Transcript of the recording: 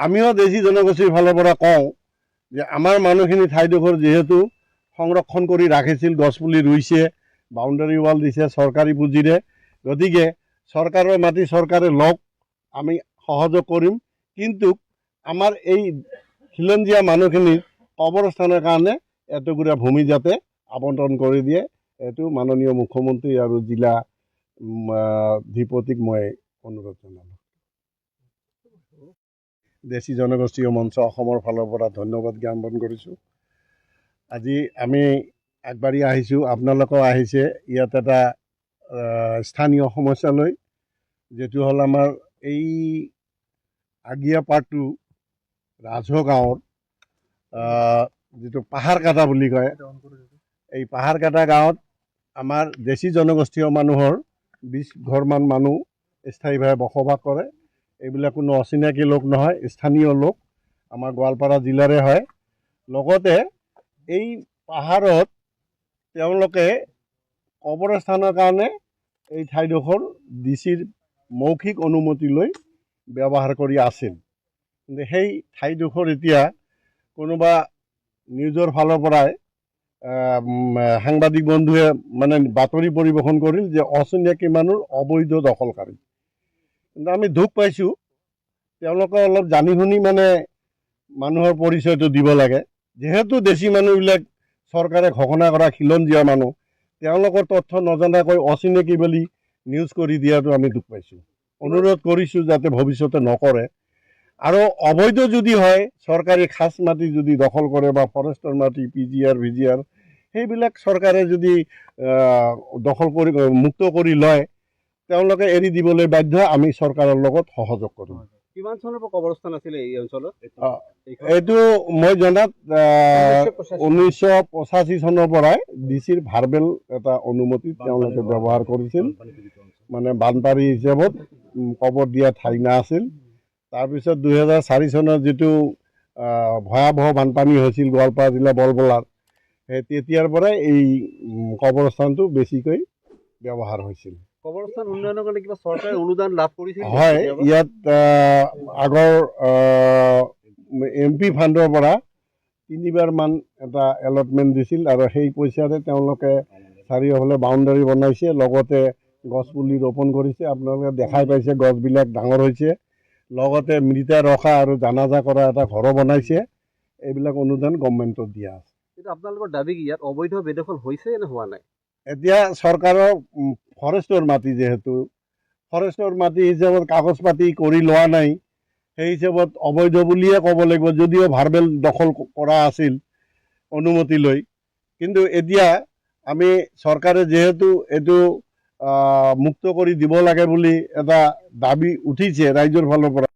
আমিও দেশী জনগোষ্ঠীৰ ফালৰ পৰা কওঁ যে আমাৰ মানুহখিনি ঠাইডোখৰ যিহেতু সংৰক্ষণ কৰি ৰাখিছিল, গছপুলি ৰুইছে, বাউণ্ডাৰী ৱাল দিছে চৰকাৰী পুঁজিৰে, গতিকে চৰকাৰৰ মাটি চৰকাৰে লওক, আমি সহযোগ কৰিম। কিন্তু আমাৰ এই খিলঞ্জীয়া মানুহখিনিৰ কবৰস্থানৰ কাৰণে এটুকুৰা ভূমি যাতে আবণ্টন কৰি দিয়ে, এইটো মাননীয় মুখ্যমন্ত্ৰী আৰু জিলা ধিপতিক মই অনুৰোধ জনালোঁ। দেশী জনগোষ্ঠীয় মঞ্চ অসমৰ ফালৰ পৰা ধন্যবাদ জ্ঞাপন কৰিছোঁ। আজি আমি আগবাঢ়ি আহিছোঁ, আপোনালোকেও আহিছে ইয়াত এটা স্থানীয় সমস্যা লৈ, যেটো হ'ল আমাৰ এই আগিয়াপাৰটো ৰাজহুৱা গাঁৱৰ যিটো পাহাৰ কাটা বুলি কয়, এই পাহাৰ কাটা গাঁৱত আমাৰ দেশী জনগোষ্ঠীয় মানুহৰ 20 ঘৰমান মানুহ স্থায়ীভাৱে বসবাস কৰে। এইবিলাক কোনো অচিনাকি লোক নহয়, স্থানীয় লোক, আমাৰ গোৱালপাৰা জিলাৰে হয়। লগতে এই পাহাৰত তেওঁলোকে কবৰস্থানৰ কাৰণে এই ঠাইডোখৰ ডিচিৰ মৌখিক অনুমতি লৈ ব্যৱহাৰ কৰি আছিল। কিন্তু সেই ঠাইডোখৰ এতিয়া কোনোবা নিউজৰ ফালৰ পৰাই সাংবাদিক বন্ধুৱে মানে বাতৰি পৰিৱেশন কৰিল যে অচিনাকি মানুহৰ অবৈধ দখলকাৰী। কিন্তু আমি দুখ পাইছোঁ, তেওঁলোকে অলপ জানি শুনি মানে মানুহৰ পৰিচয়টো দিব লাগে। যেহেতু দেশী মানুহবিলাক চৰকাৰে ঘোষণা কৰা খিলঞ্জীয়া মানুহ, তেওঁলোকৰ তথ্য নজনাকৈ অচিনাকি বুলি নিউজ কৰি দিয়াটো আমি দুখ পাইছোঁ। অনুৰোধ কৰিছোঁ যাতে ভৱিষ্যতে নকৰে। আৰু অবৈধ যদি হয়, চৰকাৰী খাজ মাটি যদি দখল কৰে বা ফৰেষ্টৰ মাটি PGR VGR সেইবিলাক চৰকাৰে যদি দখল কৰি মুক্ত কৰি লয়, তেওঁলোকে এৰি দিবলৈ বাধ্য, আমি চৰকাৰৰ লগত সহযোগ কৰিম। কিমান চনৰ পৰা কবৰস্থান আছিলে এই অঞ্চলত? এইটো মই জনাত 1985 চনৰ পৰাই ডিচিৰ ভাৰ্বেল এটা অনুমতি তেওঁলোকে ব্যৱহাৰ কৰিছিল, মানে বানপানী হিচাপত কবৰ দিয়া ঠাই নাছিল। তাৰপিছত 2004 চনত যিটো ভয়াৱহ বানপানী হৈছিল গোৱালপাৰা জিলা বলবলাত, সেই তেতিয়াৰ পৰাই এই কবৰস্থানটো বেছিকৈ ব্যৱহাৰ হৈছিল। কবৰস্থান উন্নয়নৰ কাৰণে কিবা চৰকাৰে অনুদান লাভ কৰিছিল? হয়, ইয়াত আগৰ MP ফাণ্ডৰ পৰা 3বাৰমান এটা এলটমেণ্ট দিছিল আৰু সেই পইচাৰে তেওঁলোকে চাৰিওফালে বাউণ্ডাৰী বনাইছে, লগতে গছপুলি ৰোপণ কৰিছে। আপোনালোকে দেখাই পাইছে গছবিলাক ডাঙৰ হৈছে, লগতে মৃতা ৰখা আৰু জানাজা কৰা এটা ঘৰো বনাইছে। এইবিলাক অনুদান গভৰ্ণমেণ্টত দিয়া আছে। কিন্তু আপোনালোকৰ দাবী কি ইয়াত অবৈধ বেদখল হৈছে নে হোৱা নাই? এতিয়া চৰকাৰৰ ফৰেষ্টৰ মাটি, যিহেতু ফৰেষ্টৰ মাটি হিচাপত কাগজ পাতি কৰি লোৱা নাই, সেই হিচাপত অবৈধ বুলিয়ে ক'ব লাগিব, যদিও ভাৰ্বেল দখল কৰা আছিল অনুমতি লৈ। কিন্তু এতিয়া আমি চৰকাৰে যিহেতু এইটো মুক্ত কৰি দিব লাগে বুলি এটা দাবী উঠিছে ৰাইজৰ ফালৰ পৰা,